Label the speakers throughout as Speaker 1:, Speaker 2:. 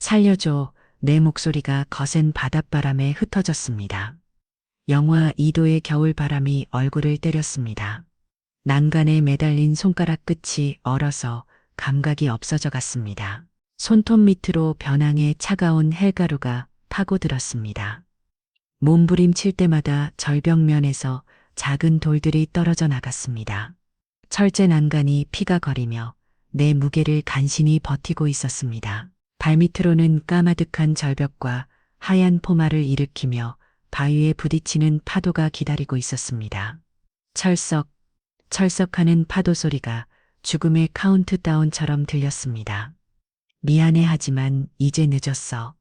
Speaker 1: 살려줘. 내 목소리가 거센 바닷바람에 흩어졌습니다. 영하 2도의 겨울바람이 얼굴을 때렸습니다. 난간에 매달린 손가락 끝이 얼어서 감각이 없어져 갔습니다. 손톱 밑으로 변황의 차가운 헬가루가 파고들었습니다. 몸부림칠 때마다 절벽면에서 작은 돌들이 떨어져 나갔습니다. 철제 난간이 피가 거리며 내 무게를 간신히 버티고 있었습니다. 발밑으로는 까마득한 절벽과 하얀 포마를 일으키며 바위에 부딪히는 파도가 기다리고 있었습니다. 철썩, 철썩하는 파도 소리가 죽음의 카운트다운처럼 들렸습니다. 미안해 하지만 이제 늦었어.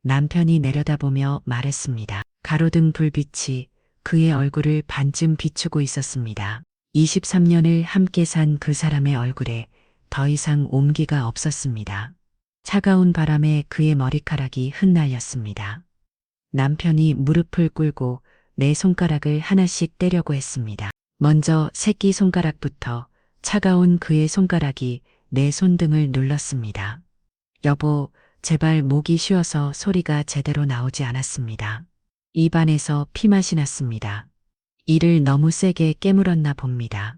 Speaker 1: 남편이 내려다보며 말했습니다. 가로등 불빛이 그의 얼굴을 반쯤 비추고 있었습니다. 23년을 함께 산 그 사람의 얼굴에 더 이상 온기가 없었습니다. 차가운 바람에 그의 머리카락이 흩날렸습니다. 남편이 무릎을 꿇고 내 손가락을 하나씩 떼려고 했습니다. 먼저 새끼 손가락부터 차가운 그의 손가락이 내 손등을 눌렀습니다. 여보, 제발 목이 쉬어서 소리가 제대로 나오지 않았습니다. 입안에서 피맛이 났습니다. 이를 너무 세게 깨물었나 봅니다.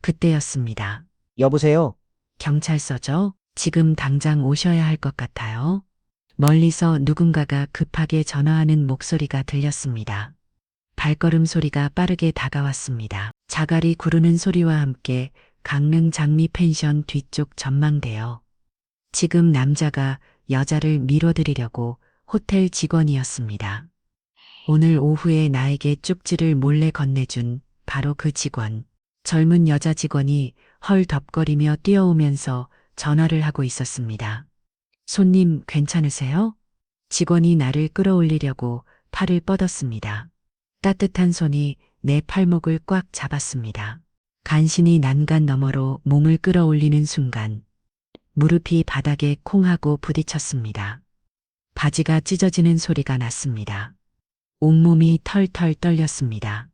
Speaker 1: 그때였습니다.
Speaker 2: 여보세요?
Speaker 1: 경찰서죠? 지금 당장 오셔야 할 것 같아요. 멀리서 누군가가 급하게 전화하는 목소리가 들렸습니다. 발걸음 소리가 빠르게 다가왔습니다. 자갈이 구르는 소리와 함께 강릉 장미 펜션 뒤쪽 전망대요. 지금 남자가 여자를 밀어드리려고 호텔 직원이었습니다. 오늘 오후에 나에게 쪽지를 몰래 건네준 바로 그 직원. 젊은 여자 직원이 헐덥거리며 뛰어오면서 전화를 하고 있었습니다. 손님 괜찮으세요? 직원이 나를 끌어올리려고 팔을 뻗었습니다. 따뜻한 손이 내 팔목을 꽉 잡았습니다. 간신히 난간 너머로 몸을 끌어올리는 순간 무릎이 바닥에 콩 하고 부딪혔습니다. 바지가 찢어지는 소리가 났습니다. 온몸이 털털 떨렸습니다.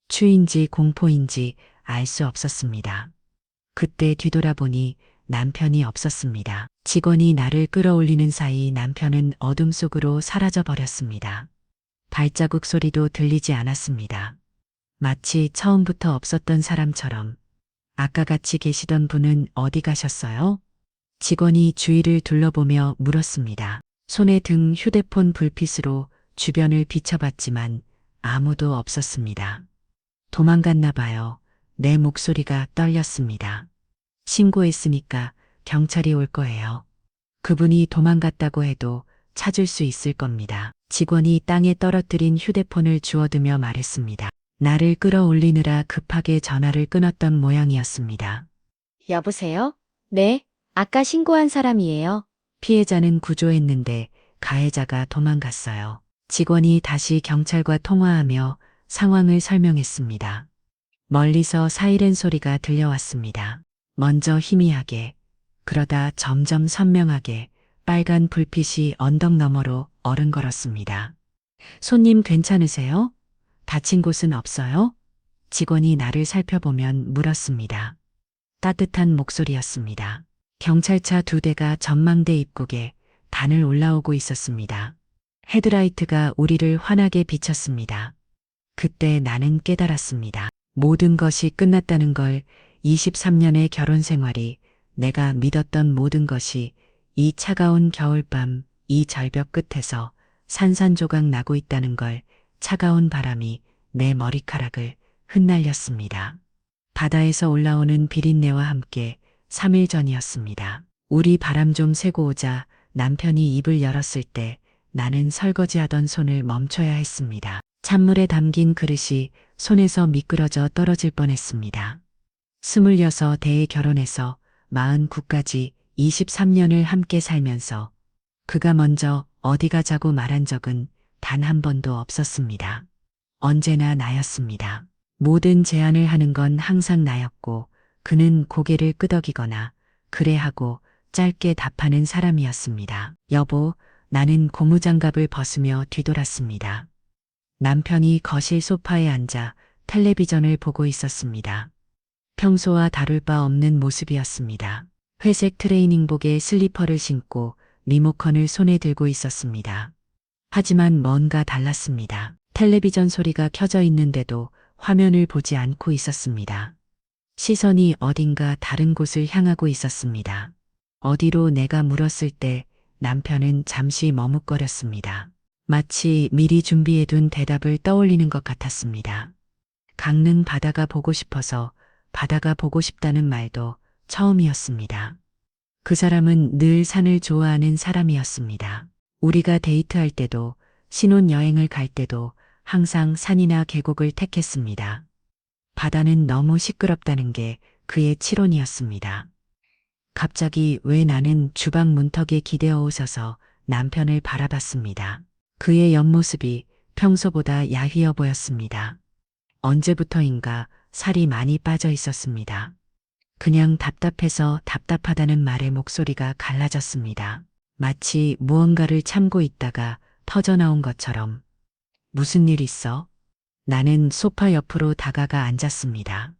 Speaker 1: 추인지 공포인지 알 수 없었습니다. 그때 뒤돌아보니 남편이 없었습니다. 직원이 나를 끌어올리는 사이 남편은 어둠 속으로 사라져 버렸습니다. 발자국 소리도 들리지 않았습니다. 마치 처음부터 없었던 사람처럼. 아까 같이 계시던 분은 어디 가셨어요? 직원이 주위를 둘러보며 물었습니다. 손에 든 휴대폰 불빛으로 주변을 비춰봤지만 아무도 없었습니다. 도망갔나 봐요. 내 목소리가 떨렸습니다. 신고했으니까 경찰이 올 거예요. 그분이 도망갔다고 해도 찾을 수 있을 겁니다. 직원이 땅에 떨어뜨린 휴대폰을 주워두며 말했습니다. 나를 끌어올리느라 급하게 전화를 끊었던 모양이었습니다.
Speaker 3: 여보세요? 네, 아까 신고한 사람이에요.
Speaker 1: 피해자는 구조했는데 가해자가 도망갔어요. 직원이 다시 경찰과 통화하며 상황을 설명했습니다. 멀리서 사이렌 소리가 들려왔습니다. 먼저 희미하게, 그러다 점점 선명하게 빨간 불빛이 언덕 너머로 어른걸었습니다. 손님 괜찮으세요? 다친 곳은 없어요? 직원이 나를 살펴보면 물었습니다. 따뜻한 목소리였습니다. 경찰차 2대가 전망대 입구에 단을 올라오고 있었습니다. 헤드라이트가 우리를 환하게 비쳤습니다. 그때 나는 깨달았습니다. 모든 것이 끝났다는 걸, 23년의 결혼 생활이, 내가 믿었던 모든 것이 이 차가운 겨울밤, 이 절벽 끝에서 산산조각 나고 있다는 걸. 차가운 바람이 내 머리카락을 흩날렸습니다. 바다에서 올라오는 비린내와 함께 3일 전이었습니다. 우리 바람 좀 쐬고 오자. 남편이 입을 열었을 때 나는 설거지하던 손을 멈춰야 했습니다. 찬물에 담긴 그릇이 손에서 미끄러져 떨어질 뻔했습니다. 26대에 결혼해서 49까지 23년을 함께 살면서 그가 먼저 어디 가자고 말한 적은 단 한 번도 없었습니다. 언제나 나였습니다. 모든 제안을 하는 건 항상 나였고 그는 고개를 끄덕이거나 그래 하고 짧게 답하는 사람이었습니다. 여보, 나는 고무장갑을 벗으며 뒤돌았습니다. 남편이 거실 소파에 앉아 텔레비전을 보고 있었습니다. 평소와 다를 바 없는 모습이었습니다. 회색 트레이닝복에 슬리퍼를 신고 리모컨을 손에 들고 있었습니다. 하지만 뭔가 달랐습니다. 텔레비전 소리가 켜져 있는데도 화면을 보지 않고 있었습니다. 시선이 어딘가 다른 곳을 향하고 있었습니다. 어디로 내가 물었을 때 남편은 잠시 머뭇거렸습니다. 마치 미리 준비해둔 대답을 떠올리는 것 같았습니다. 강릉 바다가 보고 싶어서 바다가 보고 싶다는 말도 처음이었습니다. 그 사람은 늘 산을 좋아하는 사람이었습니다. 우리가 데이트할 때도 신혼여행을 갈 때도 항상 산이나 계곡을 택했습니다. 바다는 너무 시끄럽다는 게 그의 치론이었습니다. 갑자기 왜 나는 주방 문턱에 기대어 서서 남편을 바라봤습니다. 그의 옆모습이 평소보다 야휘어 보였습니다. 언제부터인가 살이 많이 빠져 있었습니다. 그냥 답답해서 답답하다는 말에 목소리가 갈라졌습니다. 마치 무언가를 참고 있다가 터져나온 것처럼. 무슨 일 있어? 나는 소파 옆으로 다가가 앉았습니다.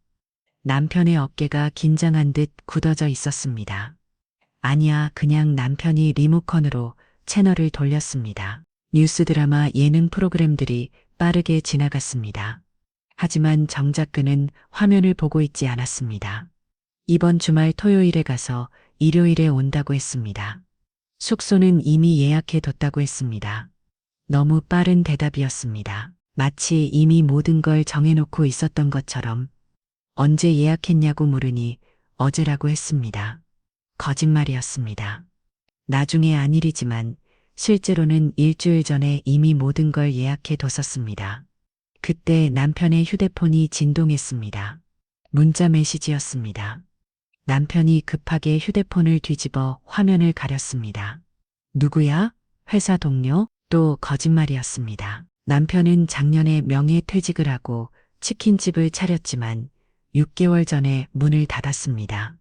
Speaker 1: 남편의 어깨가 긴장한 듯 굳어져 있었습니다. 아니야, 그냥 남편이 리모컨으로 채널을 돌렸습니다. 뉴스 드라마 예능 프로그램들이 빠르게 지나갔습니다. 하지만 정작 그는 화면을 보고 있지 않았습니다. 이번 주말 토요일에 가서 일요일에 온다고 했습니다. 숙소는 이미 예약해 뒀다고 했습니다. 너무 빠른 대답이었습니다. 마치 이미 모든 걸 정해놓고 있었던 것처럼. 언제 예약했냐고 물으니 어제라고 했습니다. 거짓말이었습니다. 나중에 안 일이지만 실제로는 일주일 전에 이미 모든 걸 예약해 뒀었습니다. 그때 남편의 휴대폰이 진동했습니다. 문자 메시지였습니다. 남편이 급하게 휴대폰을 뒤집어 화면을 가렸습니다. 누구야? 회사 동료? 또 거짓말이었습니다. 남편은 작년에 명예퇴직을 하고 치킨집을 차렸지만 6개월 전에 문을 닫았습니다.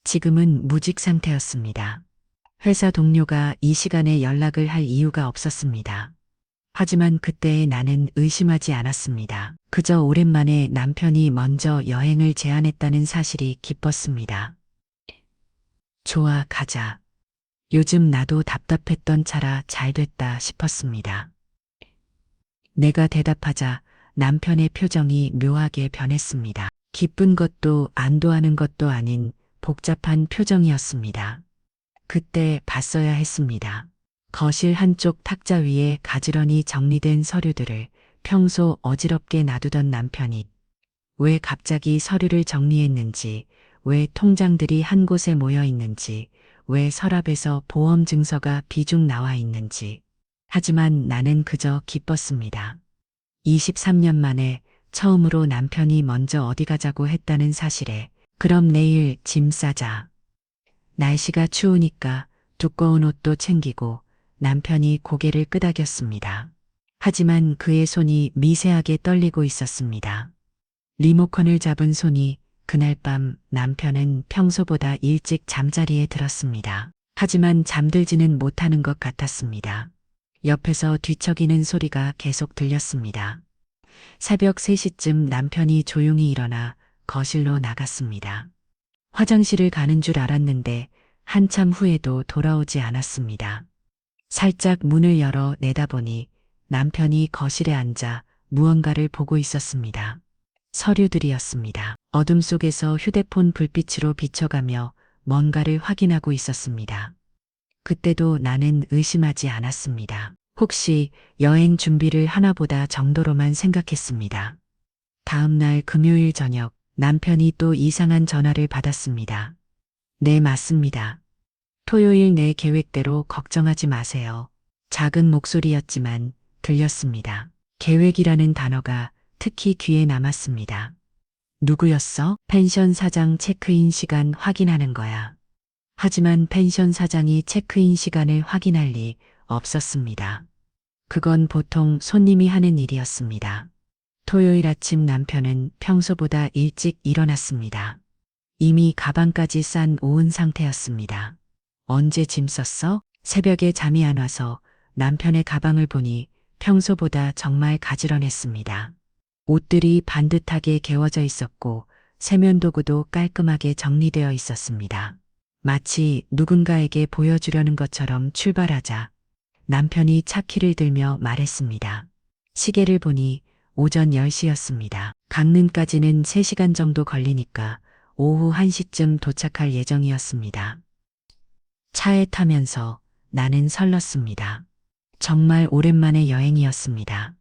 Speaker 1: 지금은 무직 상태였습니다. 회사 동료가 이 시간에 연락을 할 이유가 없었습니다. 하지만 그때의 나는 의심하지 않았습니다. 그저 오랜만에 남편이 먼저 여행을 제안했다는 사실이 기뻤습니다. 좋아, 가자. 요즘 나도 답답했던 차라 잘 됐다 싶었습니다. 내가 대답하자 남편의 표정이 묘하게 변했습니다. 기쁜 것도 안도하는 것도 아닌 복잡한 표정이었습니다. 그때 봤어야 했습니다. 거실 한쪽 탁자 위에 가지런히 정리된 서류들을 평소 어지럽게 놔두던 남편이 왜 갑자기 서류를 정리했는지, 왜 통장들이 한 곳에 모여 있는지, 왜 서랍에서 보험 증서가 비중 나와 있는지. 하지만 나는 그저 기뻤습니다. 23년 만에 처음으로 남편이 먼저 어디 가자고 했다는 사실에 그럼 내일 짐 싸자. 날씨가 추우니까 두꺼운 옷도 챙기고 남편이 고개를 끄덕였습니다. 하지만 그의 손이 미세하게 떨리고 있었습니다. 리모컨을 잡은 손이 그날 밤 남편은 평소보다 일찍 잠자리에 들었습니다. 하지만 잠들지는 못하는 것 같았습니다. 옆에서 뒤척이는 소리가 계속 들렸습니다. 새벽 3시쯤 남편이 조용히 일어나 거실로 나갔습니다. 화장실을 가는 줄 알았는데 한참 후에도 돌아오지 않았습니다. 살짝 문을 열어 내다보니 남편이 거실에 앉아 무언가를 보고 있었습니다. 서류들이었습니다. 어둠 속에서 휴대폰 불빛으로 비춰가며 뭔가를 확인하고 있었습니다. 그때도 나는 의심하지 않았습니다. 혹시 여행 준비를 하나보다 정도로만 생각했습니다. 다음 날 금요일 저녁 남편이 또 이상한 전화를 받았습니다. 네, 맞습니다. 토요일 내 계획대로 걱정하지 마세요. 작은 목소리였지만 들렸습니다. 계획이라는 단어가 특히 귀에 남았습니다. 누구였어? 펜션 사장 체크인 시간 확인하는 거야. 하지만 펜션 사장이 체크인 시간을 확인할 리 없었습니다. 그건 보통 손님이 하는 일이었습니다. 토요일 아침 남편은 평소보다 일찍 일어났습니다. 이미 가방까지 싼 오은 상태였습니다. 언제 짐 썼어? 새벽에 잠이 안 와서 남편의 가방을 보니 평소보다 정말 가지런했습니다. 옷들이 반듯하게 개워져 있었고 세면도구도 깔끔하게 정리되어 있었습니다. 마치 누군가에게 보여주려는 것처럼 출발하자 남편이 차 키를 들며 말했습니다. 시계를 보니 오전 10시였습니다. 강릉까지는 3시간 정도 걸리니까 오후 1시쯤 도착할 예정이었습니다. 차에 타면서 나는 설렜습니다. 정말 오랜만의 여행이었습니다.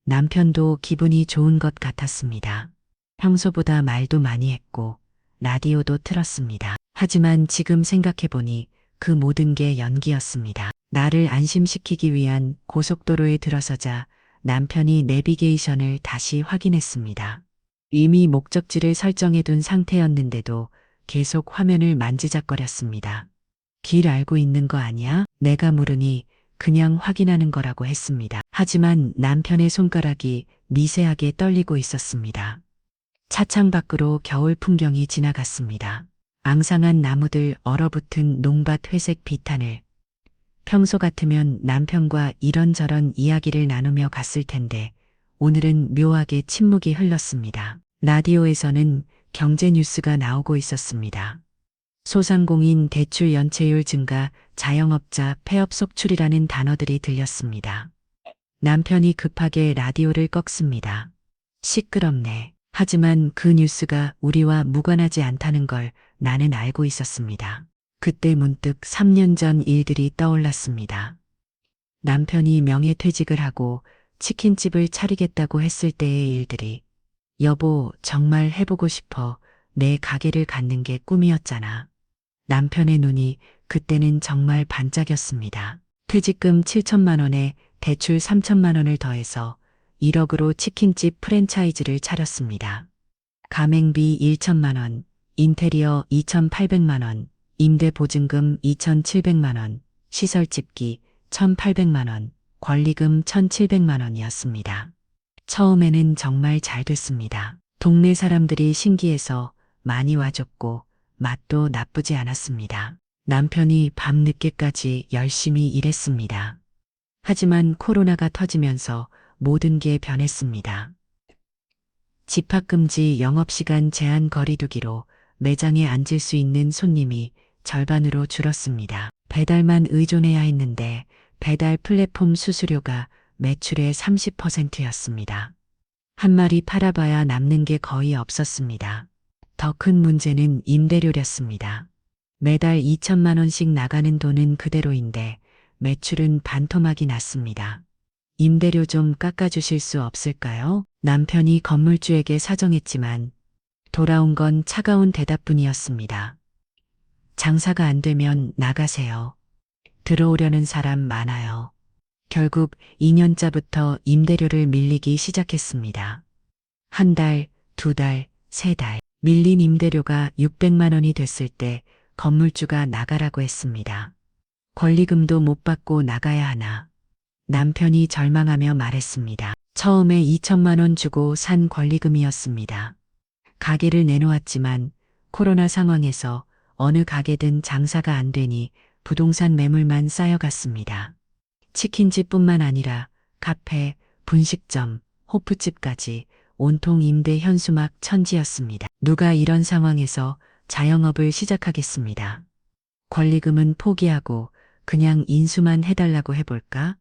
Speaker 1: 남편도 기분이 좋은 것 같았습니다. 평소보다 말도 많이 했고 라디오도 틀었습니다. 하지만 지금 생각해보니 그 모든 게 연기였습니다. 나를 안심시키기 위한 고속도로에 들어서자 남편이 내비게이션을 다시 확인했습니다. 이미 목적지를 설정해둔 상태였는데도 계속 화면을 만지작거렸습니다. 길 알고 있는 거 아니야? 내가 물으니 그냥 확인하는 거라고 했습니다. 하지만 남편의 손가락이 미세하게 떨리고 있었습니다. 차창 밖으로 겨울 풍경이 지나갔습니다. 앙상한 나무들, 얼어붙은 농밭 회색 빛하늘. 평소 같으면 남편과 이런저런 이야기를 나누며 갔을 텐데 오늘은 묘하게 침묵이 흘렀습니다. 라디오에서는 경제 뉴스가 나오고 있었습니다. 소상공인 대출 연체율 증가, 자영업자 폐업 속출이라는 단어들이 들렸습니다. 남편이 급하게 라디오를 껐습니다. 시끄럽네. 하지만 그 뉴스가 우리와 무관하지 않다는 걸 나는 알고 있었습니다. 그때 문득 3년 전 일들이 떠올랐습니다. 남편이 명예퇴직을 하고 치킨집을 차리겠다고 했을 때의 일들이. 여보, 정말 해보고 싶어. 내 가게를 갖는 게 꿈이었잖아. 남편의 눈이 그때는 정말 반짝였습니다. 퇴직금 7천만 원에 대출 3천만 원을 더해서 1억으로 치킨집 프랜차이즈를 차렸습니다. 가맹비 1천만 원, 인테리어 2,800만 원, 임대 보증금 2,700만 원, 시설집기 1,800만 원, 권리금 1,700만 원이었습니다. 처음에는 정말 잘 됐습니다. 동네 사람들이 신기해서 많이 와줬고 맛도 나쁘지 않았습니다. 남편이 밤늦게까지 열심히 일했습니다. 하지만 코로나가 터지면서 모든 게 변했습니다. 집합금지, 영업시간 제한, 거리두기로 매장에 앉을 수 있는 손님이 절반으로 줄었습니다. 배달만 의존해야 했는데 배달 플랫폼 수수료가 매출의 30%였습니다. 한 마리 팔아봐야 남는 게 거의 없었습니다. 더 큰 문제는 임대료였습니다. 매달 2천만 원씩 나가는 돈은 그대로인데 매출은 반토막이 났습니다. 임대료 좀 깎아주실 수 없을까요? 남편이 건물주에게 사정했지만 돌아온 건 차가운 대답뿐이었습니다. 장사가 안 되면 나가세요. 들어오려는 사람 많아요. 결국 2년짜부터 임대료를 밀리기 시작했습니다. 한 달, 2달, 3달. 밀린 임대료가 600만 원이 됐을 때 건물주가 나가라고 했습니다. 권리금도 못 받고 나가야 하나. 남편이 절망하며 말했습니다. 처음에 2천만 원 주고 산 권리금이었습니다. 가게를 내놓았지만 코로나 상황에서 어느 가게든 장사가 안 되니 부동산 매물만 쌓여갔습니다. 치킨집뿐만 아니라 카페, 분식점, 호프집까지 온통 임대 현수막 천지였습니다. 누가 이런 상황에서 자영업을 시작하겠습니다. 권리금은 포기하고 그냥 인수만 해달라고 해볼까?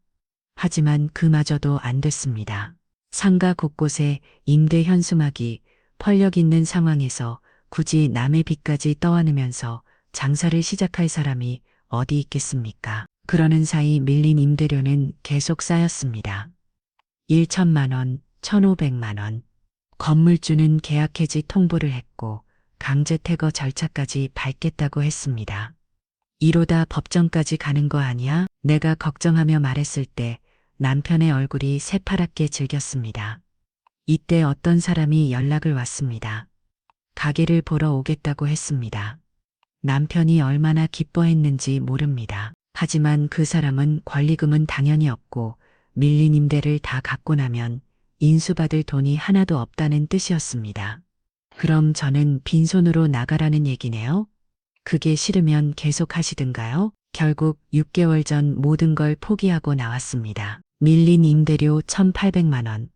Speaker 1: 하지만 그마저도 안 됐습니다. 상가 곳곳에 임대 현수막이 펄럭 있는 상황에서 굳이 남의 빚까지 떠안으면서 장사를 시작할 사람이 어디 있겠습니까? 그러는 사이 밀린 임대료는 계속 쌓였습니다. 1천만 원, 1,500만 원. 건물주는 계약 해지 통보를 했고 강제 퇴거 절차까지 밟겠다고 했습니다. 이러다 법정까지 가는 거 아니야? 내가 걱정하며 말했을 때 남편의 얼굴이 새파랗게 질겼습니다. 이때 어떤 사람이 연락을 왔습니다. 가게를 보러 오겠다고 했습니다. 남편이 얼마나 기뻐했는지 모릅니다. 하지만 그 사람은 권리금은 당연히 없고 밀린 임대를 다 갚고 나면 인수받을 돈이 하나도 없다는 뜻이었습니다. 그럼 저는 빈손으로 나가라는 얘기네요? 그게 싫으면 계속 하시든가요? 결국 6개월 전 모든 걸 포기하고 나왔습니다. 밀린 임대료 1,800만 원,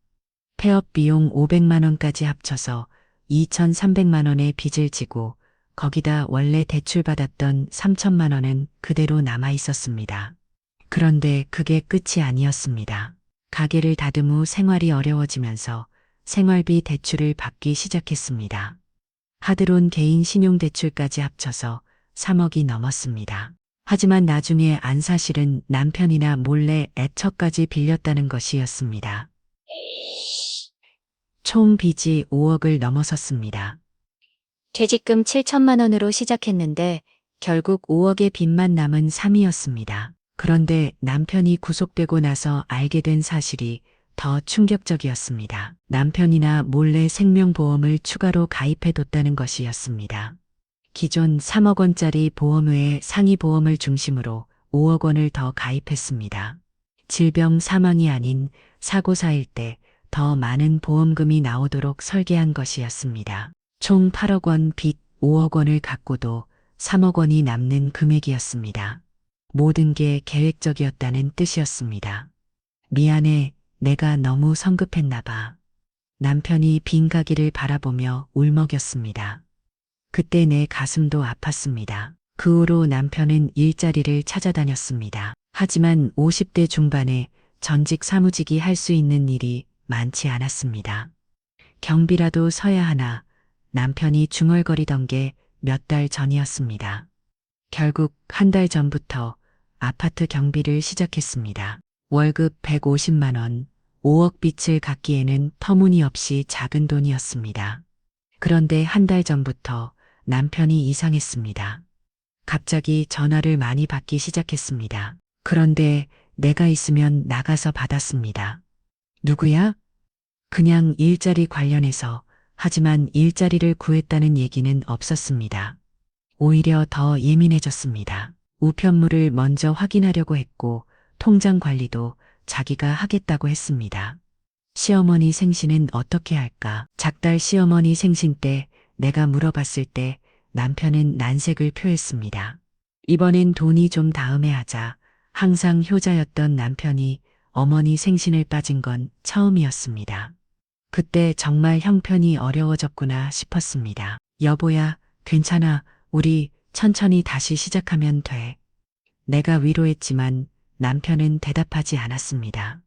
Speaker 1: 폐업 비용 500만 원까지 합쳐서 2,300만 원의 빚을 지고 거기다 원래 대출받았던 3천만 원은 그대로 남아 있었습니다. 그런데 그게 끝이 아니었습니다. 가게를 닫은 후 생활이 어려워지면서 생활비 대출을 받기 시작했습니다. 하드론 개인 신용대출까지 합쳐서 3억이 넘었습니다. 하지만 나중에 안 사실은 남편이나 몰래 애처까지 빌렸다는 것이었습니다. 총 빚이 5억을 넘어섰습니다.
Speaker 3: 퇴직금 7천만 원으로 시작했는데 결국
Speaker 1: 5억의 빚만 남은 3이었습니다. 그런데 남편이 구속되고 나서 알게 된 사실이 더 충격적이었습니다. 남편이나 몰래 생명보험을 추가로 가입해뒀다는 것이었습니다. 기존 3억 원짜리 보험 외에 상위 보험을 중심으로 5억 원을 더 가입했습니다. 질병 사망이 아닌 사고 사일 때 더 많은 보험금이 나오도록 설계한 것이었습니다. 총 8억 원 빚 5억 원을 갖고도 3억 원이 남는 금액이었습니다. 모든 게 계획적이었다는 뜻이었습니다. 미안해, 내가 너무 성급했나 봐. 남편이 빈 가게를 바라보며 울먹였습니다. 그때 내 가슴도 아팠습니다. 그 후로 남편은 일자리를 찾아다녔습니다. 하지만 50대 중반에 전직 사무직이 할 수 있는 일이 많지 않았습니다. 경비라도 서야 하나 남편이 중얼거리던 게 몇 달 전이었습니다. 결국 한 달 전부터 아파트 경비를 시작했습니다. 월급 150만 원, 5억 빚을 갚기에는 터무니없이 작은 돈이었습니다. 그런데 한 달 전부터 남편이 이상했습니다. 갑자기 전화를 많이 받기 시작했습니다. 그런데 내가 있으면 나가서 받았습니다. 누구야? 그냥 일자리 관련해서. 하지만 일자리를 구했다는 얘기는 없었습니다. 오히려 더 예민해졌습니다. 우편물을 먼저 확인하려고 했고 통장 관리도 자기가 하겠다고 했습니다. 시어머니 생신은 어떻게 할까? 작달 시어머니 생신 때 내가 물어봤을 때 남편은 난색을 표했습니다. 이번엔 돈이 좀 다음에 하자. 항상 효자였던 남편이 어머니 생신을 빠진 건 처음이었습니다. 그때 정말 형편이 어려워졌구나 싶었습니다. 여보야, 괜찮아. 우리 천천히 다시 시작하면 돼. 내가 위로했지만 남편은 대답하지 않았습니다.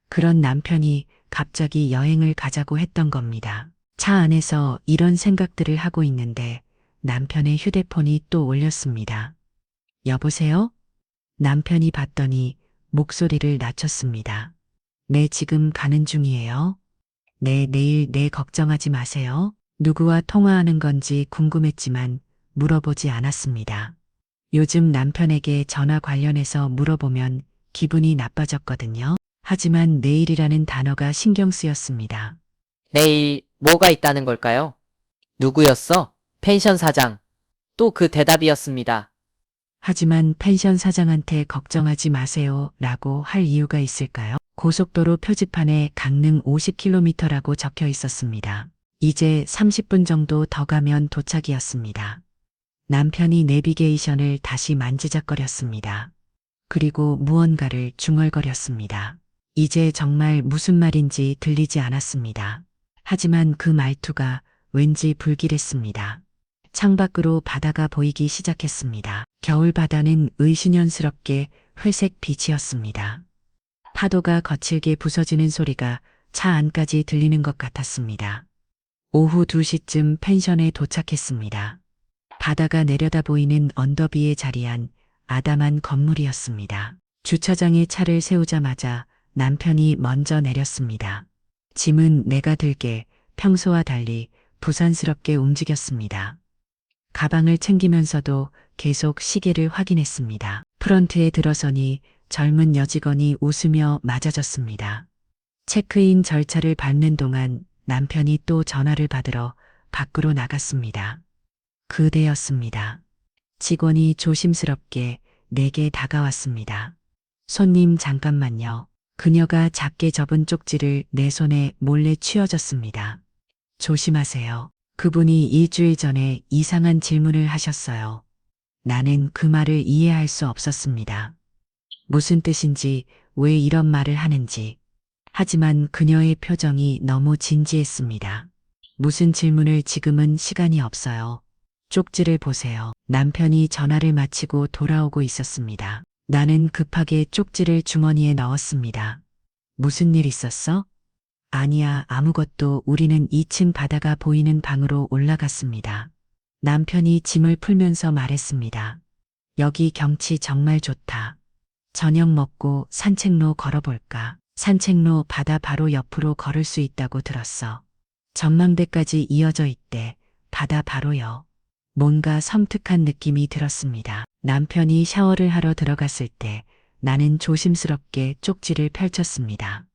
Speaker 1: 그런 남편이 갑자기 여행을 가자고 했던 겁니다. 차 안에서 이런 생각들을 하고 있는데 남편의 휴대폰이 또 울렸습니다. 여보세요? 남편이 받더니 목소리를 낮췄습니다. 네, 지금 가는 중이에요. 네, 내일 걱정하지 마세요. 누구와 통화하는 건지 궁금했지만 물어보지 않았습니다. 요즘 남편에게 전화 관련해서 물어보면 기분이 나빠졌거든요. 하지만 내일이라는 단어가 신경 쓰였습니다.
Speaker 2: 내일 뭐가 있다는 걸까요? 누구였어? 펜션 사장. 또 그 대답이었습니다.
Speaker 1: 하지만 펜션 사장한테 걱정하지 마세요 라고 할 이유가 있을까요? 고속도로 표지판에 강릉 50km라고 적혀 있었습니다. 이제 30분 정도 더 가면 도착이었습니다. 남편이 내비게이션을 다시 만지작거렸습니다. 그리고 무언가를 중얼거렸습니다. 이제 정말 무슨 말인지 들리지 않았습니다. 하지만 그 말투가 왠지 불길했습니다. 창밖으로 바다가 보이기 시작했습니다. 겨울 바다는 의심스럽게 회색 빛이었습니다. 파도가 거칠게 부서지는 소리가 차 안까지 들리는 것 같았습니다. 오후 2시쯤 펜션에 도착했습니다. 바다가 내려다 보이는 언덕 위에 자리한 아담한 건물이었습니다. 주차장에 차를 세우자마자 남편이 먼저 내렸습니다. 짐은 내가 들게 평소와 달리 부산스럽게 움직였습니다. 가방을 챙기면서도 계속 시계를 확인했습니다. 프런트에 들어서니 젊은 여직원이 웃으며 맞아줬습니다. 체크인 절차를 밟는 동안 남편이 또 전화를 받으러 밖으로 나갔습니다. 그대였습니다. 직원이 조심스럽게 내게 다가왔습니다. 손님 잠깐만요. 그녀가 작게 접은 쪽지를 내 손에 몰래 쥐어줬습니다. 조심하세요. 그분이 일주일 전에 이상한 질문을 하셨어요. 나는 그 말을 이해할 수 없었습니다. 무슨 뜻인지, 왜 이런 말을 하는지. 하지만 그녀의 표정이 너무 진지했습니다. 무슨 질문을 지금은 시간이 없어요. 쪽지를 보세요. 남편이 전화를 마치고 돌아오고 있었습니다. 나는 급하게 쪽지를 주머니에 넣었습니다. 무슨 일 있었어? 아니야, 아무것도. 우리는 2층 바다가 보이는 방으로 올라갔습니다. 남편이 짐을 풀면서 말했습니다. 여기 경치 정말 좋다. 저녁 먹고 산책로 걸어볼까? 산책로 바다 바로 옆으로 걸을 수 있다고 들었어. 전망대까지 이어져 있대. 바다 바로요. 뭔가 섬뜩한 느낌이 들었습니다. 남편이 샤워를 하러 들어갔을 때 나는 조심스럽게 쪽지를 펼쳤습니다.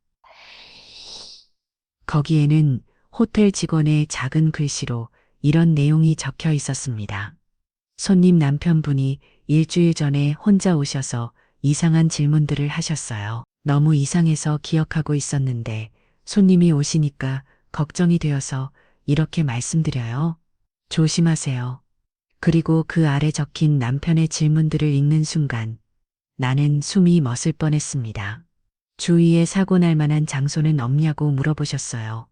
Speaker 1: 거기에는 호텔 직원의 작은 글씨로 이런 내용이 적혀 있었습니다. 손님 남편분이 일주일 전에 혼자 오셔서 이상한 질문들을 하셨어요. 너무 이상해서 기억하고 있었는데 손님이 오시니까 걱정이 되어서 이렇게 말씀드려요. 조심하세요. 그리고 그 아래 적힌 남편의 질문들을 읽는 순간 나는 숨이 멎을 뻔했습니다. 주위에 사고 날 만한 장소는 없냐고 물어보셨어요.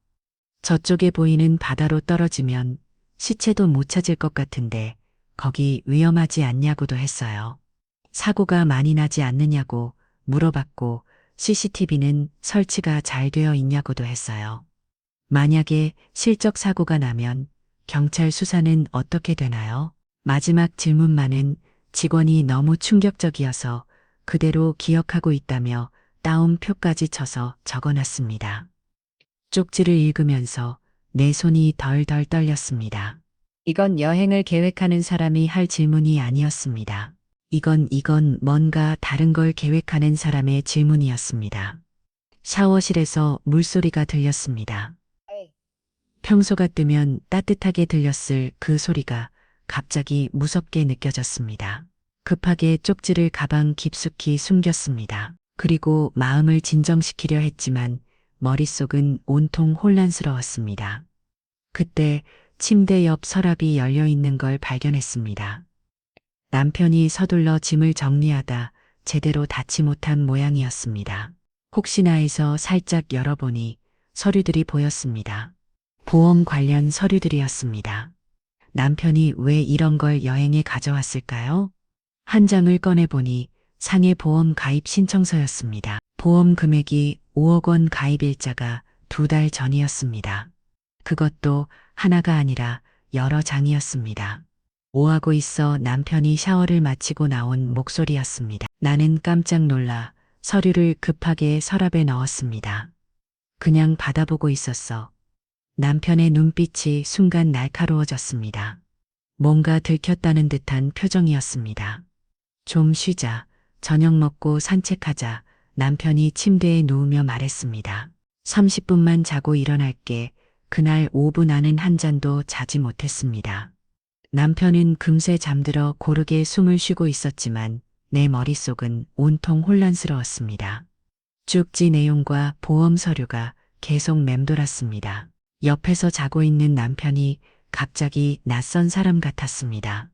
Speaker 1: 저쪽에 보이는 바다로 떨어지면 시체도 못 찾을 것 같은데 거기 위험하지 않냐고도 했어요. 사고가 많이 나지 않느냐고 물어봤고 CCTV는 설치가 잘 되어 있냐고도 했어요. 만약에 실적 사고가 나면 경찰 수사는 어떻게 되나요? 마지막 질문만은 직원이 너무 충격적이어서 그대로 기억하고 있다며 따옴표까지 쳐서 적어놨습니다. 쪽지를 읽으면서 내 손이 덜덜 떨렸습니다. 이건 여행을 계획하는 사람이 할 질문이 아니었습니다. 이건 뭔가 다른 걸 계획하는 사람의 질문이었습니다. 샤워실에서 물소리가 들렸습니다. 평소 같으면 따뜻하게 들렸을 그 소리가 갑자기 무섭게 느껴졌습니다. 급하게 쪽지를 가방 깊숙이 숨겼습니다. 그리고 마음을 진정시키려 했지만 머릿속은 온통 혼란스러웠습니다. 그때 침대 옆 서랍이 열려 있는 걸 발견했습니다. 남편이 서둘러 짐을 정리하다 제대로 닫지 못한 모양이었습니다. 혹시나 해서 살짝 열어보니 서류들이 보였습니다. 보험 관련 서류들이었습니다. 남편이 왜 이런 걸 여행에 가져왔을까요? 한 장을 꺼내보니 상해 보험 가입 신청서였습니다. 보험 금액이 5억 원 가입 일자가 2달 전이었습니다. 그것도 하나가 아니라 여러 장이었습니다. 오하고 있어 남편이 샤워를 마치고 나온 목소리였습니다. 나는 깜짝 놀라 서류를 급하게 서랍에 넣었습니다. 그냥 받아보고 있었어. 남편의 눈빛이 순간 날카로워졌습니다. 뭔가 들켰다는 듯한 표정이었습니다. 좀 쉬자. 저녁 먹고 산책하자. 남편이 침대에 누우며 말했습니다. 30분만 자고 일어날게. 그날 오후 나는 한 잔도 자지 못했습니다. 남편은 금세 잠들어 고르게 숨을 쉬고 있었지만 내 머릿속은 온통 혼란스러웠습니다. 쪽지 내용과 보험 서류가 계속 맴돌았습니다. 옆에서 자고 있는 남편이 갑자기 낯선 사람 같았습니다.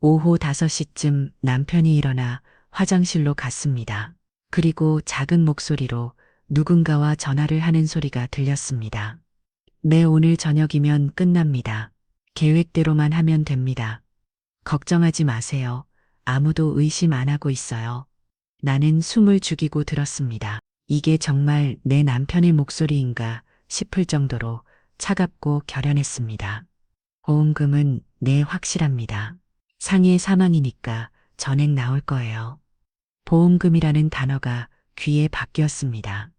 Speaker 1: 오후 5시쯤 남편이 일어나 화장실로 갔습니다. 그리고 작은 목소리로 누군가와 전화를 하는 소리가 들렸습니다. 네, 오늘 저녁이면 끝납니다. 계획대로만 하면 됩니다. 걱정하지 마세요. 아무도 의심 안 하고 있어요. 나는 숨을 죽이고 들었습니다. 이게 정말 내 남편의 목소리인가 싶을 정도로 차갑고 결연했습니다. 보험금은 네, 확실합니다. 상해 사망이니까 전액 나올 거예요. 보험금이라는 단어가 귀에 박혔습니다.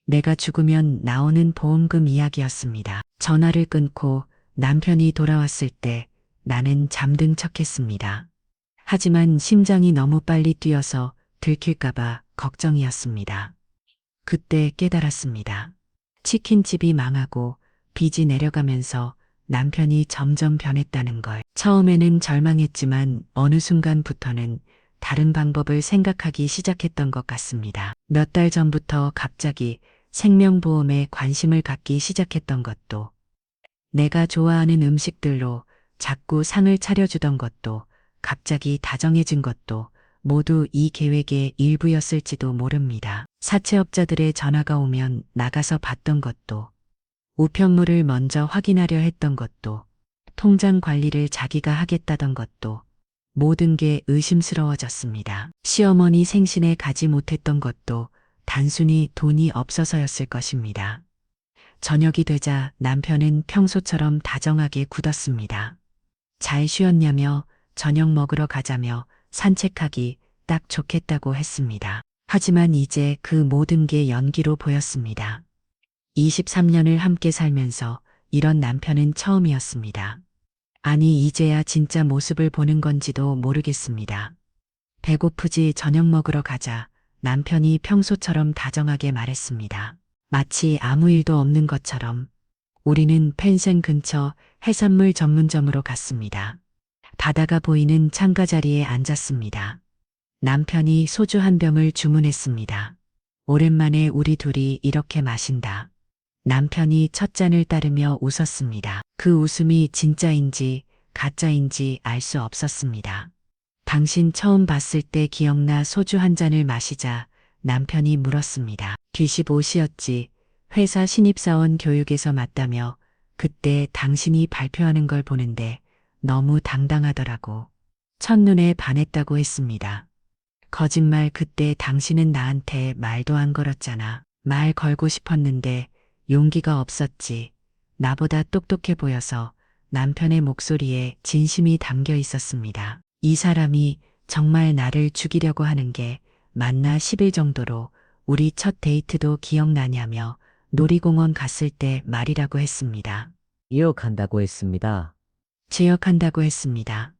Speaker 1: 내가 죽으면 나오는 보험금 이야기였습니다. 전화를 끊고 남편이 돌아왔을 때 나는 잠든 척했습니다. 하지만 심장이 너무 빨리 뛰어서 들킬까봐 걱정이었습니다. 그때 깨달았습니다. 치킨집이 망하고 빚이 내려가면서 남편이 점점 변했다는 걸. 처음에는 절망했지만 어느 순간부터는 다른 방법을 생각하기 시작했던 것 같습니다. 몇 달 전부터 갑자기 생명보험에 관심을 갖기 시작했던 것도, 내가 좋아하는 음식들로 자꾸 상을 차려주던 것도, 갑자기 다정해진 것도 모두 이 계획의 일부였을지도 모릅니다. 사채업자들의 전화가 오면 나가서 받던 것도, 우편물을 먼저 확인하려 했던 것도, 통장 관리를 자기가 하겠다던 것도 모든 게 의심스러워졌습니다. 시어머니 생신에 가지 못했던 것도 단순히 돈이 없어서였을 것입니다. 저녁이 되자 남편은 평소처럼 다정하게 굳었습니다. 잘 쉬었냐며 저녁 먹으러 가자며 산책하기 딱 좋겠다고 했습니다. 하지만 이제 그 모든 게 연기로 보였습니다. 23년을 함께 살면서 이런 남편은 처음이었습니다. 아니, 이제야 진짜 모습을 보는 건지도 모르겠습니다. 배고프지 저녁 먹으러 가자. 남편이 평소처럼 다정하게 말했습니다. 마치 아무 일도 없는 것처럼. 우리는 펜션 근처 해산물 전문점으로 갔습니다. 바다가 보이는 창가 자리에 앉았습니다. 남편이 소주 한 병을 주문했습니다. 오랜만에 우리 둘이 이렇게 마신다. 남편이 첫 잔을 따르며 웃었습니다. 그 웃음이 진짜인지 가짜인지 알 수 없었습니다. 당신 처음 봤을 때 기억나? 소주 한 잔을 마시자 남편이 물었습니다. 뒤집 옷이었지. 회사 신입사원 교육에서 맞다며 그때 당신이 발표하는 걸 보는데 너무 당당하더라고. 첫눈에 반했다고 했습니다. 거짓말. 그때 당신은 나한테 말도 안 걸었잖아. 말 걸고 싶었는데 용기가 없었지. 나보다 똑똑해 보여서. 남편의 목소리에 진심이 담겨 있었습니다. 이 사람이 정말 나를 죽이려고 하는 게 맞나 싶을 정도로. 우리 첫 데이트도 기억나냐며 놀이공원 갔을 때 말이라고 했습니다.
Speaker 4: 기억한다고 했습니다.
Speaker 1: 기억한다고 했습니다.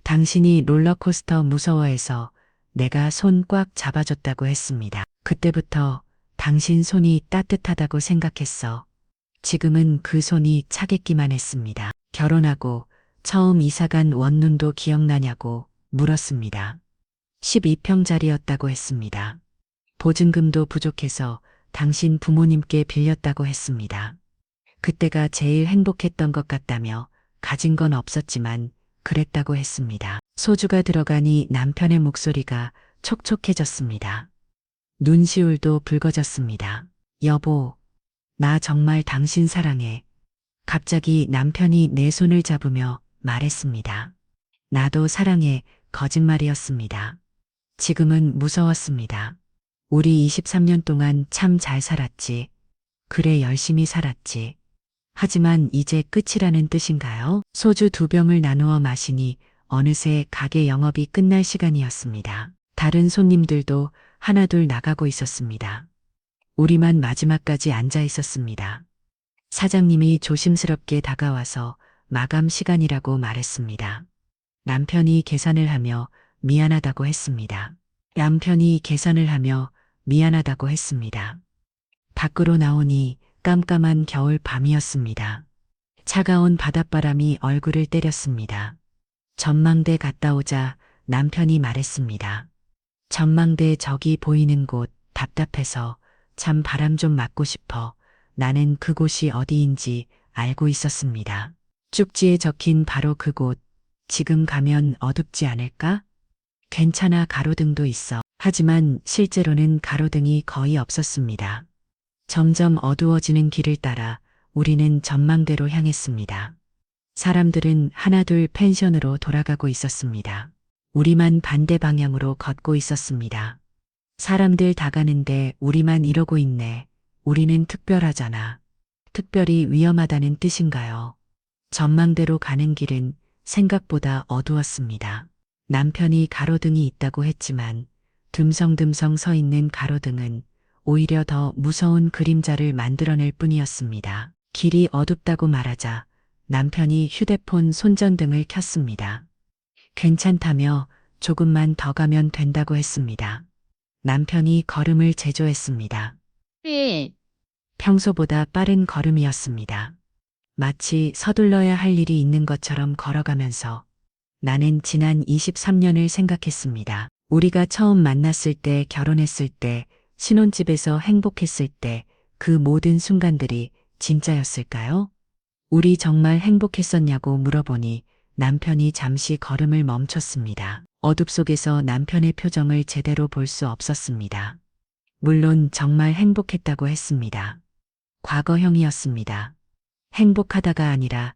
Speaker 1: 당신이 롤러코스터 무서워해서 내가 손 꽉 잡아줬다고 했습니다. 그때부터 당신 손이 따뜻하다고 생각했어. 지금은 그 손이 차겠기만 했습니다. 결혼하고 처음 이사간 원룸도 기억나냐고 물었습니다. 12평짜리였다고 했습니다. 보증금도 부족해서 당신 부모님께 빌렸다고 했습니다. 그때가 제일 행복했던 것 같다며 가진 건 없었지만 그랬다고 했습니다. 소주가 들어가니 남편의 목소리가 촉촉해졌습니다. 눈시울도 붉어졌습니다. 여보, 나 정말 당신 사랑해. 갑자기 남편이 내 손을 잡으며 말했습니다. 나도 사랑해. 거짓말이었습니다. 지금은 무서웠습니다. 우리 23년 동안 참 잘 살았지. 그래, 열심히 살았지. 하지만 이제 끝이라는 뜻인가요? 소주 2병을 나누어 마시니 어느새 가게 영업이 끝날 시간이었습니다. 다른 손님들도 하나둘 나가고 있었습니다. 우리만 마지막까지 앉아 있었습니다. 사장님이 조심스럽게 다가와서 마감 시간이라고 말했습니다. 남편이 계산을 하며 미안하다고 했습니다. 남편이 계산을 하며 미안하다고 했습니다. 밖으로 나오니 깜깜한 겨울 밤이었습니다. 차가운 바닷바람이 얼굴을 때렸습니다. 전망대 갔다 오자 남편이 말했습니다. 전망대 저기 보이는 곳 답답해서 참 바람 좀 맞고 싶어. 나는 그곳이 어디인지 알고 있었습니다. 쪽지에 적힌 바로 그곳. 지금 가면 어둡지 않을까? 괜찮아, 가로등도 있어. 하지만 실제로는 가로등이 거의 없었습니다. 점점 어두워지는 길을 따라 우리는 전망대로 향했습니다. 사람들은 하나둘 펜션으로 돌아가고 있었습니다. 우리만 반대 방향으로 걷고 있었습니다. 사람들 다 가는데 우리만 이러고 있네. 우리는 특별하잖아. 특별히 위험하다는 뜻인가요? 전망대로 가는 길은 생각보다 어두웠습니다. 남편이 가로등이 있다고 했지만 듬성듬성 서 있는 가로등은 오히려 더 무서운 그림자를 만들어낼 뿐이었습니다. 길이 어둡다고 말하자 남편이 휴대폰 손전등을 켰습니다. 괜찮다며 조금만 더 가면 된다고 했습니다. 남편이 걸음을 제조했습니다. 평소보다 빠른 걸음이었습니다. 마치 서둘러야 할 일이 있는 것처럼 걸어가면서 나는 지난 23년을 생각했습니다. 우리가 처음 만났을 때, 결혼했을 때, 신혼집에서 행복했을 때 그 모든 순간들이 진짜였을까요? 우리 정말 행복했었냐고 물어보니 남편이 잠시 걸음을 멈췄습니다. 어둠 속에서 남편의 표정을 제대로 볼 수 없었습니다. 물론 정말 행복했다고 했습니다. 과거형이었습니다. 행복하다가 아니라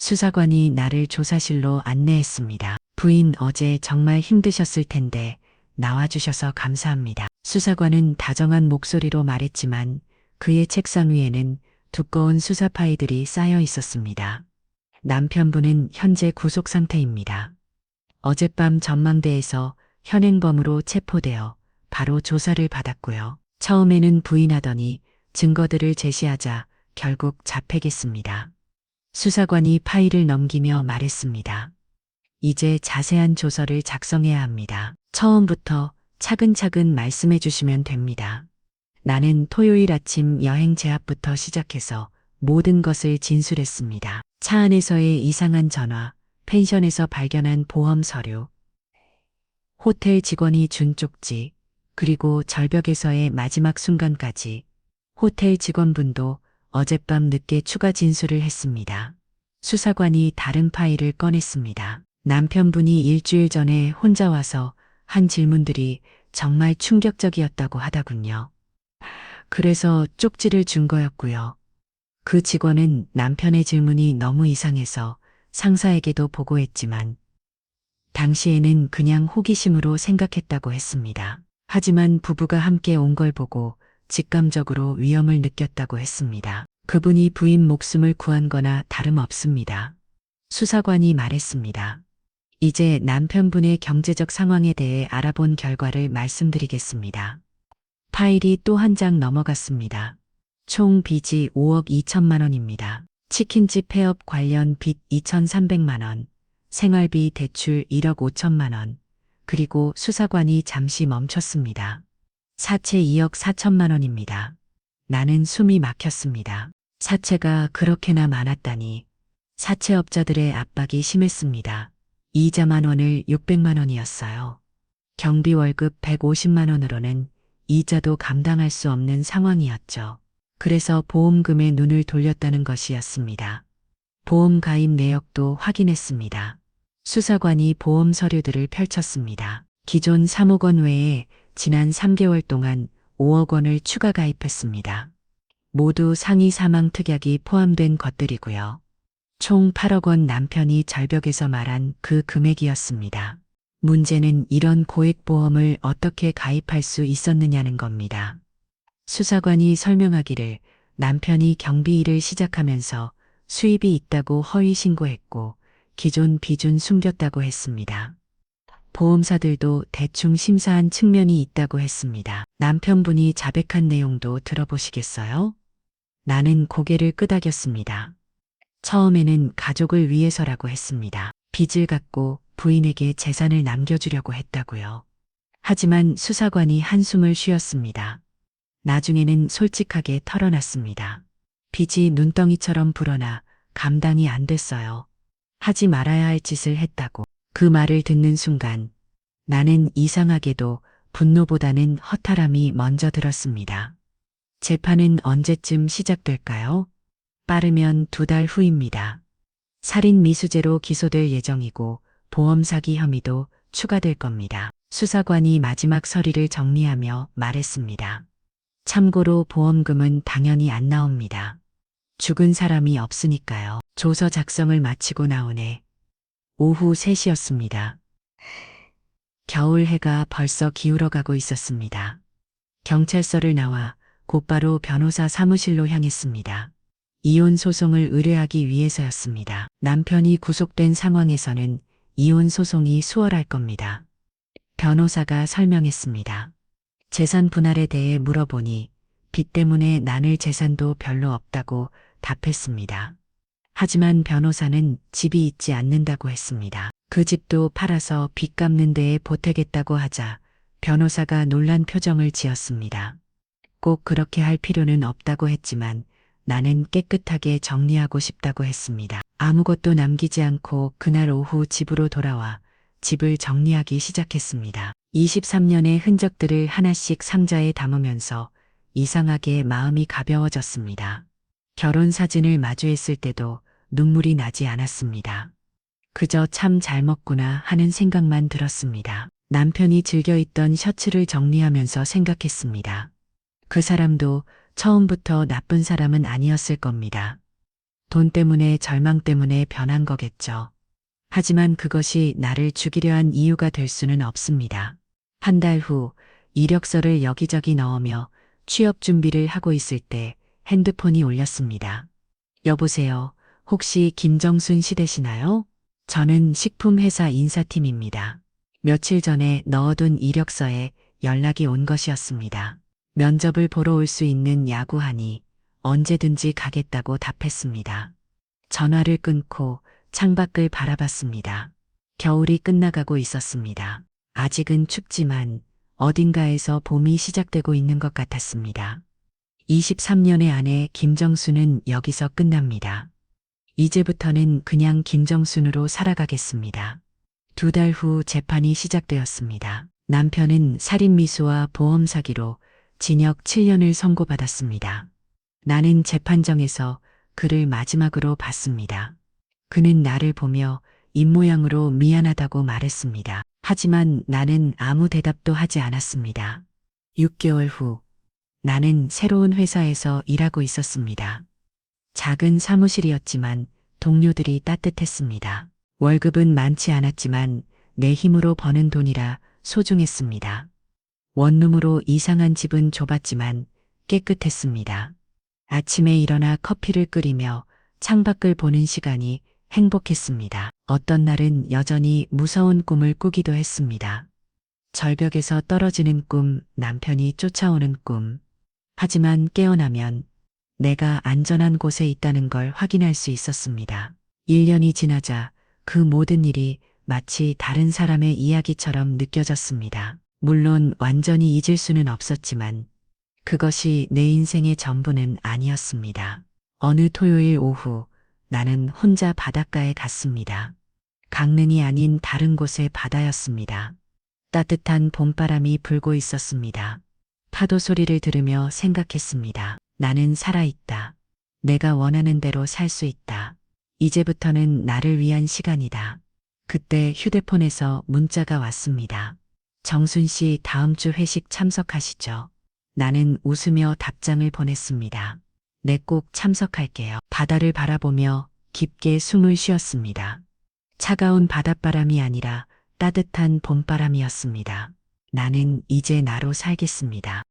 Speaker 1: 수사관이 나를 조사실로 안내했습니다. 부인 어제 정말 힘드셨을 텐데 나와주셔서 감사합니다. 수사관은 다정한 목소리로 말했지만 그의 책상 위에는 두꺼운 수사 파일들이 쌓여 있었습니다. 남편분은 현재 구속 상태입니다. 어젯밤 전망대에서 현행범으로 체포되어 바로 조사를 받았고요. 처음에는 부인하더니 증거들을 제시하자 결국 잡히겠습니다. 수사관이 파일을 넘기며 말했습니다. 이제 자세한 조서를 작성해야 합니다. 처음부터 차근차근 말씀해 주시면 됩니다. 나는 토요일 아침 여행 제압부터 시작해서 모든 것을 진술했습니다. 차 안에서의 이상한 전화, 펜션에서 발견한 보험 서류, 호텔 직원이 준 쪽지, 그리고 절벽에서의 마지막 순간까지 호텔 직원분도 어젯밤 늦게 추가 진술을 했습니다. 수사관이 다른 파일을 꺼냈습니다. 남편분이 일주일 전에 혼자 와서 한 질문들이 정말 충격적이었다고 하더군요. 그래서 쪽지를 준 거였고요. 그 직원은 남편의 질문이 너무 이상해서 상사에게도 보고했지만 당시에는 그냥 호기심으로 생각했다고 했습니다. 하지만 부부가 함께 온 걸 보고 직감적으로 위험을 느꼈다고 했습니다. 그분이 부인 목숨을 구한 거나 다름없습니다. 수사관이 말했습니다. 이제 남편분의 경제적 상황에 대해 알아본 결과를 말씀드리겠습니다. 파일이 또 한 장 넘어갔습니다. 총 빚이 5억 2천만 원입니다. 치킨집 폐업 관련 빚 2,300만 원, 생활비 대출 1억 5천만 원, 그리고 수사관이 잠시 멈췄습니다. 사채 2억 4천만 원입니다. 나는 숨이 막혔습니다. 사채가 그렇게나 많았다니. 사채업자들의 압박이 심했습니다. 이자만 원을 600만 원이었어요. 경비 월급 150만 원으로는 이자도 감당할 수 없는 상황이었죠. 그래서 보험금에 눈을 돌렸다는 것이었습니다. 보험 가입 내역도 확인했습니다. 수사관이 보험 서류들을 펼쳤습니다. 기존 3억 원 외에 지난 3개월 동안 5억 원을 추가 가입했습니다. 모두 상해 사망 특약이 포함된 것들이고요. 총 8억 원 남편이 절벽에서 말한 그 금액이었습니다. 문제는 이런 고액보험을 어떻게 가입할 수 있었느냐는 겁니다. 수사관이 설명하기를 남편이 경비 일을 시작하면서 수입이 있다고 허위 신고했고 기존 빚은 숨겼다고 했습니다. 보험사들도 대충 심사한 측면이 있다고 했습니다. 남편분이 자백한 내용도 들어보시겠어요? 나는 고개를 끄덕였습니다. 처음에는 가족을 위해서라고 했습니다. 빚을 갚고 부인에게 재산을 남겨주려고 했다고요. 하지만 수사관이 한숨을 쉬었습니다. 나중에는 솔직하게 털어놨습니다. 빚이 눈덩이처럼 불어나 감당이 안 됐어요. 하지 말아야 할 짓을 했다고. 그 말을 듣는 순간 나는 이상하게도 분노보다는 허탈함이 먼저 들었습니다. 재판은 언제쯤 시작될까요? 빠르면 2달 후입니다. 살인 미수죄로 기소될 예정이고 보험 사기 혐의도 추가될 겁니다. 수사관이 마지막 서리를 정리하며 말했습니다. 참고로 보험금은 당연히 안 나옵니다. 죽은 사람이 없으니까요. 조서 작성을 마치고 나오네. 오후 3시였습니다. 겨울 해가 벌써 기울어가고 있었습니다. 경찰서를 나와 곧바로 변호사 사무실로 향했습니다. 이혼 소송을 의뢰하기 위해서였습니다. 남편이 구속된 상황에서는 이혼 소송이 수월할 겁니다. 변호사가 설명했습니다. 재산 분할에 대해 물어보니 빚 때문에 나눌 재산도 별로 없다고 답했습니다. 하지만 변호사는 집이 있지 않는다고 했습니다. 그 집도 팔아서 빚 갚는 데에 보태겠다고 하자 변호사가 놀란 표정을 지었습니다. 꼭 그렇게 할 필요는 없다고 했지만 나는 깨끗하게 정리하고 싶다고 했습니다. 아무것도 남기지 않고 그날 오후 집으로 돌아와 집을 정리하기 시작했습니다. 23년의 흔적들을 하나씩 상자에 담으면서 이상하게 마음이 가벼워졌습니다. 결혼 사진을 마주했을 때도 눈물이 나지 않았습니다. 그저 참 잘 먹구나 하는 생각만 들었습니다. 남편이 즐겨 입던 셔츠를 정리하면서 생각했습니다. 그 사람도 처음부터 나쁜 사람은 아니었을 겁니다. 돈 때문에 절망 때문에 변한 거겠죠. 하지만 그것이 나를 죽이려 한 이유가 될 수는 없습니다. 한 달 후 이력서를 여기저기 넣으며 취업 준비를 하고 있을 때 핸드폰이 울렸습니다. 여보세요. 혹시 김정순 씨 되시나요? 저는 식품회사 인사팀입니다. 며칠 전에 넣어둔 이력서에 연락이 온 것이었습니다. 면접을 보러 올 수 있는 야구하니 언제든지 가겠다고 답했습니다. 전화를 끊고 창밖을 바라봤습니다. 겨울이 끝나가고 있었습니다. 아직은 춥지만 어딘가에서 봄이 시작되고 있는 것 같았습니다. 23년의 아내 김정순은 여기서 끝납니다. 이제부터는 그냥 김정순으로 살아가겠습니다. 2달 후 재판이 시작되었습니다. 남편은 살인미수와 보험 사기로 징역 7년을 선고받았습니다. 나는 재판정에서 그를 마지막으로 봤습니다. 그는 나를 보며 입모양으로 미안하다고 말했습니다. 하지만 나는 아무 대답도 하지 않았습니다. 6개월 후 나는 새로운 회사에서 일하고 있었습니다. 작은 사무실이었지만 동료들이 따뜻했습니다. 월급은 많지 않았지만 내 힘으로 버는 돈이라 소중했습니다. 원룸으로 이상한 집은 좁았지만 깨끗했습니다. 아침에 일어나 커피를 끓이며 창밖을 보는 시간이 행복했습니다. 어떤 날은 여전히 무서운 꿈을 꾸기도 했습니다. 절벽에서 떨어지는 꿈, 남편이 쫓아오는 꿈. 하지만 깨어나면 내가 안전한 곳에 있다는 걸 확인할 수 있었습니다. 1년이 지나자 그 모든 일이 마치 다른 사람의 이야기처럼 느껴졌습니다. 물론 완전히 잊을 수는 없었지만 그것이 내 인생의 전부는 아니었습니다. 어느 토요일 오후 나는 혼자 바닷가에 갔습니다. 강릉이 아닌 다른 곳의 바다였습니다. 따뜻한 봄바람이 불고 있었습니다. 파도 소리를 들으며 생각했습니다. 나는 살아있다. 내가 원하는 대로 살 수 있다. 이제부터는 나를 위한 시간이다. 그때 휴대폰에서 문자가 왔습니다. 정순 씨 다음 주 회식 참석하시죠? 나는 웃으며 답장을 보냈습니다. 네, 꼭 참석할게요. 바다를 바라보며 깊게 숨을 쉬었습니다. 차가운 바닷바람이 아니라 따뜻한 봄바람이었습니다. 나는 이제 나로 살겠습니다.